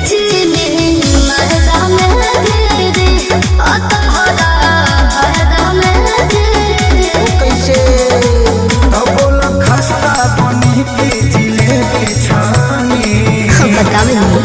चीनी मैदा में गिरी तोहरा फायदा में गिरी। कैसे बोल खस्ता बनी की जिलेबी छानी बतावे नहीं।